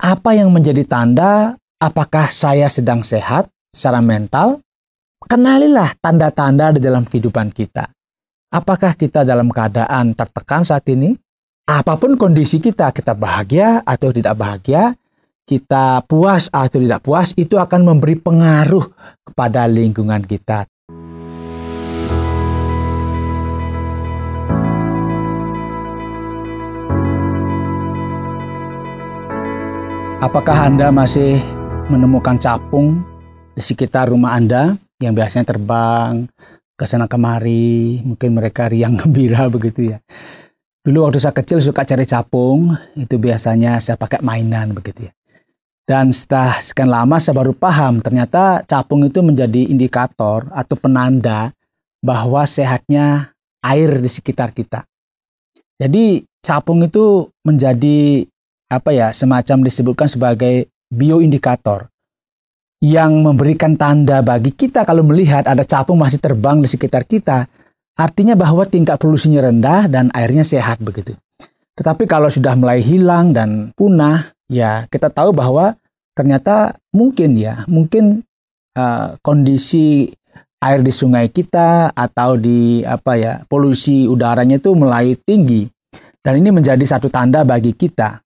Apa yang menjadi tanda apakah saya sedang sehat secara mental? Kenalilah tanda-tanda di dalam kehidupan kita. Apakah kita dalam keadaan tertekan saat ini? Apapun kondisi kita bahagia atau tidak bahagia, kita puas atau tidak puas, itu akan memberi pengaruh kepada lingkungan kita. Apakah Anda masih menemukan capung di sekitar rumah Anda yang biasanya terbang ke sana kemari, mungkin mereka riang gembira begitu ya. Dulu waktu saya kecil suka cari capung, itu biasanya saya pakai mainan begitu ya. Dan setelah sekian lama saya baru paham, ternyata capung itu menjadi indikator atau penanda bahwa sehatnya air di sekitar kita. Jadi capung itu menjadi semacam disebutkan sebagai bioindikator yang memberikan tanda bagi kita kalau melihat ada capung masih terbang di sekitar kita. Artinya bahwa tingkat polusinya rendah dan airnya sehat begitu. Tetapi kalau sudah mulai hilang dan punah, ya kita tahu bahwa ternyata mungkin kondisi air di sungai kita atau di polusi udaranya itu mulai tinggi. Dan ini menjadi satu tanda bagi kita.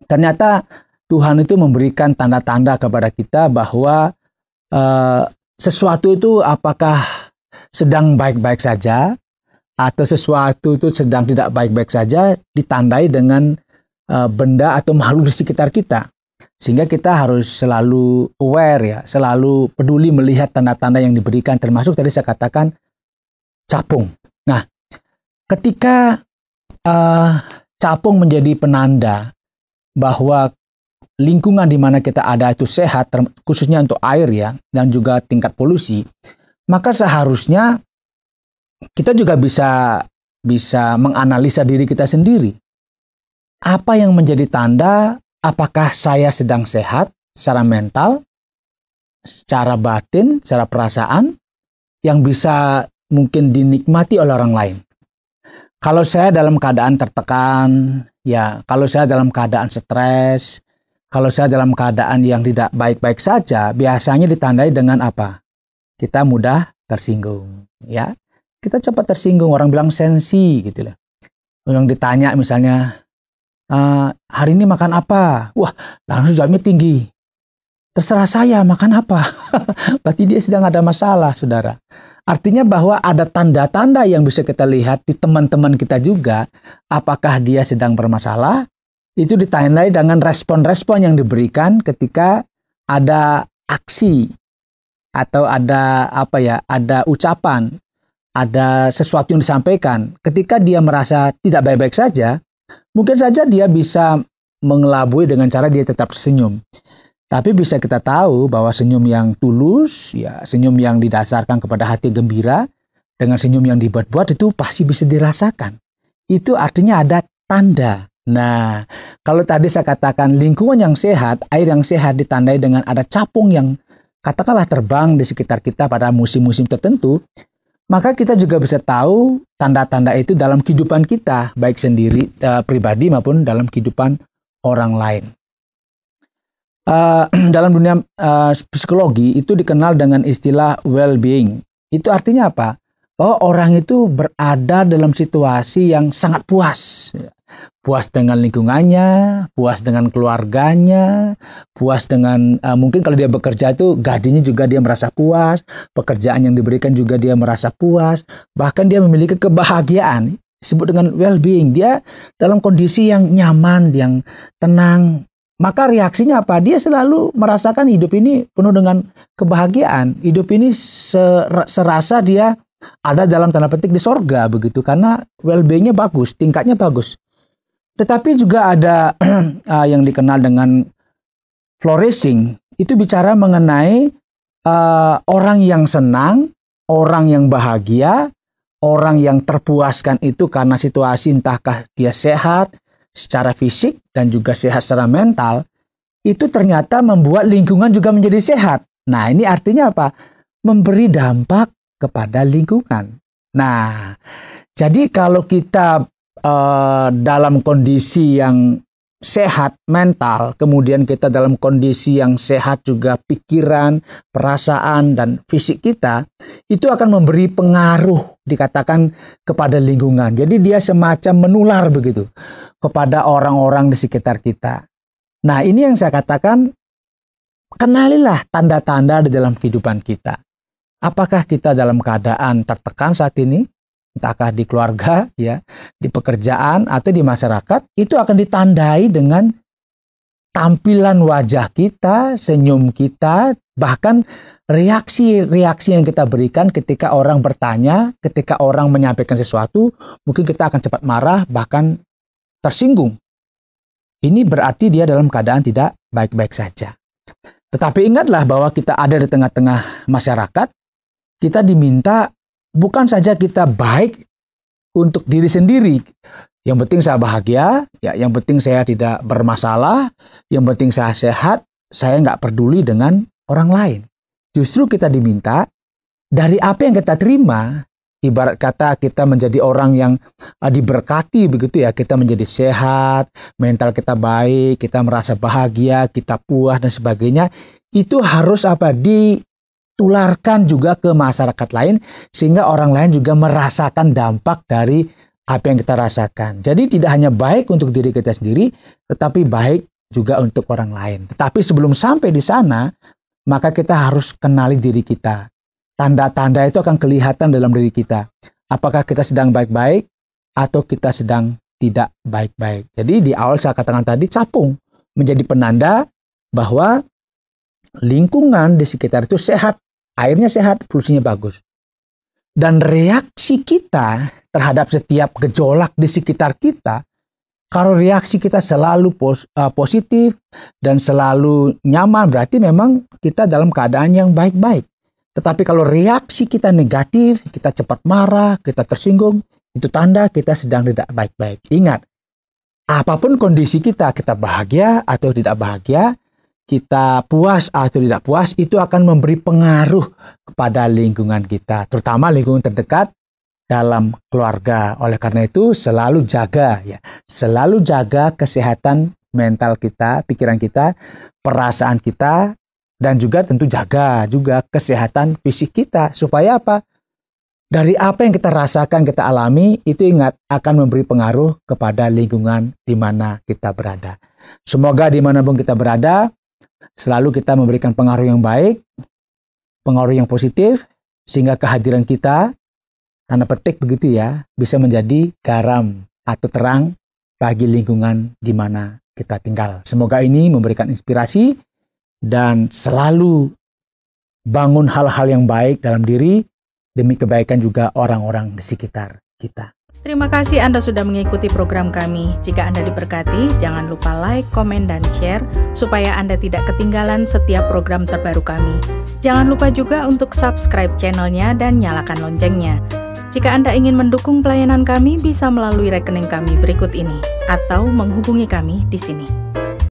Ternyata Tuhan itu memberikan tanda-tanda kepada kita bahwa sesuatu itu apakah sedang baik-baik saja atau sesuatu itu sedang tidak baik-baik saja ditandai dengan benda atau makhluk di sekitar kita. Sehingga kita harus selalu aware ya, selalu peduli melihat tanda-tanda yang diberikan, termasuk tadi saya katakan capung. Nah, ketika capung menjadi penanda bahwa lingkungan di mana kita ada itu sehat, khususnya untuk air ya, dan juga tingkat polusi, maka seharusnya kita juga bisa menganalisa diri kita sendiri. Apa yang menjadi tanda apakah saya sedang sehat secara mental, secara batin, secara perasaan, yang bisa mungkin dinikmati oleh orang lain. Kalau saya dalam keadaan tertekan, ya, kalau saya dalam keadaan stres, kalau saya dalam keadaan yang tidak baik-baik saja, biasanya ditandai dengan apa? Kita mudah tersinggung, ya. Kita cepat tersinggung, orang bilang sensi gitu loh. Yang ditanya misalnya, hari ini makan apa? Wah, langsung jawabnya tinggi. Terserah saya makan apa. Berarti dia sedang ada masalah, saudara. Artinya bahwa ada tanda-tanda yang bisa kita lihat di teman-teman kita juga. Apakah dia sedang bermasalah? Itu ditandai dengan respon-respon yang diberikan ketika ada aksi atau ada ada ucapan, ada sesuatu yang disampaikan. Ketika dia merasa tidak baik-baik saja, mungkin saja dia bisa mengelabui dengan cara dia tetap senyum. Tapi bisa kita tahu bahwa senyum yang tulus, ya senyum yang didasarkan kepada hati gembira, dengan senyum yang dibuat-buat itu pasti bisa dirasakan. Itu artinya ada tanda. Nah, kalau tadi saya katakan lingkungan yang sehat, air yang sehat ditandai dengan ada capung yang katakanlah terbang di sekitar kita pada musim-musim tertentu, maka kita juga bisa tahu tanda-tanda itu dalam kehidupan kita, baik sendiri pribadi maupun dalam kehidupan orang lain. Dalam dunia psikologi itu dikenal dengan istilah well-being. Itu artinya apa? Bahwa orang itu berada dalam situasi yang sangat puas. Puas dengan lingkungannya, puas dengan keluarganya, puas dengan mungkin kalau dia bekerja itu gajinya juga dia merasa puas, pekerjaan yang diberikan juga dia merasa puas, bahkan dia memiliki kebahagiaan, disebut dengan well-being. Dia dalam kondisi yang nyaman, yang tenang. Maka reaksinya apa? Dia selalu merasakan hidup ini penuh dengan kebahagiaan. Hidup ini serasa dia ada dalam tanda petik di sorga begitu, karena well-being-nya bagus, tingkatnya bagus. Tetapi juga ada yang dikenal dengan flourishing. Itu bicara mengenai orang yang senang, orang yang bahagia, orang yang terpuaskan itu karena situasi entahkah dia sehat secara fisik dan juga sehat secara mental. Itu ternyata membuat lingkungan juga menjadi sehat. Nah, ini artinya apa? Memberi dampak kepada lingkungan. Nah, jadi kalau kita dalam kondisi yang sehat mental, kemudian kita dalam kondisi yang sehat juga pikiran, perasaan, dan fisik kita, itu akan memberi pengaruh dikatakan kepada lingkungan. Jadi dia semacam menular begitu kepada orang-orang di sekitar kita. Nah, ini yang saya katakan, kenalilah tanda-tanda di dalam kehidupan kita. Apakah kita dalam keadaan tertekan saat ini? Entahkah di keluarga, ya, di pekerjaan, atau di masyarakat, itu akan ditandai dengan tampilan wajah kita, senyum kita, bahkan reaksi-reaksi yang kita berikan ketika orang bertanya, ketika orang menyampaikan sesuatu, mungkin kita akan cepat marah, bahkan tersinggung. Ini berarti dia dalam keadaan tidak baik-baik saja. Tetapi ingatlah bahwa kita ada di tengah-tengah masyarakat, kita diminta bukan saja kita baik untuk diri sendiri. Yang penting saya bahagia, ya, yang penting saya tidak bermasalah, yang penting saya sehat, saya nggak peduli dengan orang lain. Justru kita diminta dari apa yang kita terima, ibarat kata kita menjadi orang yang diberkati begitu ya, kita menjadi sehat, mental kita baik, kita merasa bahagia, kita puas dan sebagainya, itu harus ditularkan juga ke masyarakat lain sehingga orang lain juga merasakan dampak dari apa yang kita rasakan. Jadi tidak hanya baik untuk diri kita sendiri, tetapi baik juga untuk orang lain. Tetapi sebelum sampai di sana, maka kita harus kenali diri kita. Tanda-tanda itu akan kelihatan dalam diri kita. Apakah kita sedang baik-baik atau kita sedang tidak baik-baik. Jadi di awal saya katakan tadi, capung menjadi penanda bahwa lingkungan di sekitar itu sehat. Airnya sehat, fungsinya bagus. Dan reaksi kita terhadap setiap gejolak di sekitar kita, kalau reaksi kita selalu positif dan selalu nyaman, berarti memang kita dalam keadaan yang baik-baik. Tetapi kalau reaksi kita negatif, kita cepat marah, kita tersinggung, itu tanda kita sedang tidak baik-baik. Ingat, apapun kondisi kita bahagia atau tidak bahagia, kita puas atau tidak puas, itu akan memberi pengaruh kepada lingkungan kita, terutama lingkungan terdekat dalam keluarga. Oleh karena itu selalu jaga kesehatan mental kita, pikiran kita, perasaan kita, dan juga tentu jaga juga kesehatan fisik kita. Supaya apa? Dari apa yang kita rasakan, kita alami, itu ingat akan memberi pengaruh kepada lingkungan di mana kita berada. Semoga dimanapun kita berada, selalu kita memberikan pengaruh yang baik, pengaruh yang positif, sehingga kehadiran kita, tanda petik begitu ya, bisa menjadi garam atau terang bagi lingkungan di mana kita tinggal. Semoga ini memberikan inspirasi dan selalu bangun hal-hal yang baik dalam diri demi kebaikan juga orang-orang di sekitar kita. Terima kasih Anda sudah mengikuti program kami. Jika Anda diberkati, jangan lupa like, komen, dan share supaya Anda tidak ketinggalan setiap program terbaru kami. Jangan lupa juga untuk subscribe channelnya dan nyalakan loncengnya. Jika Anda ingin mendukung pelayanan kami, bisa melalui rekening kami berikut ini atau menghubungi kami di sini.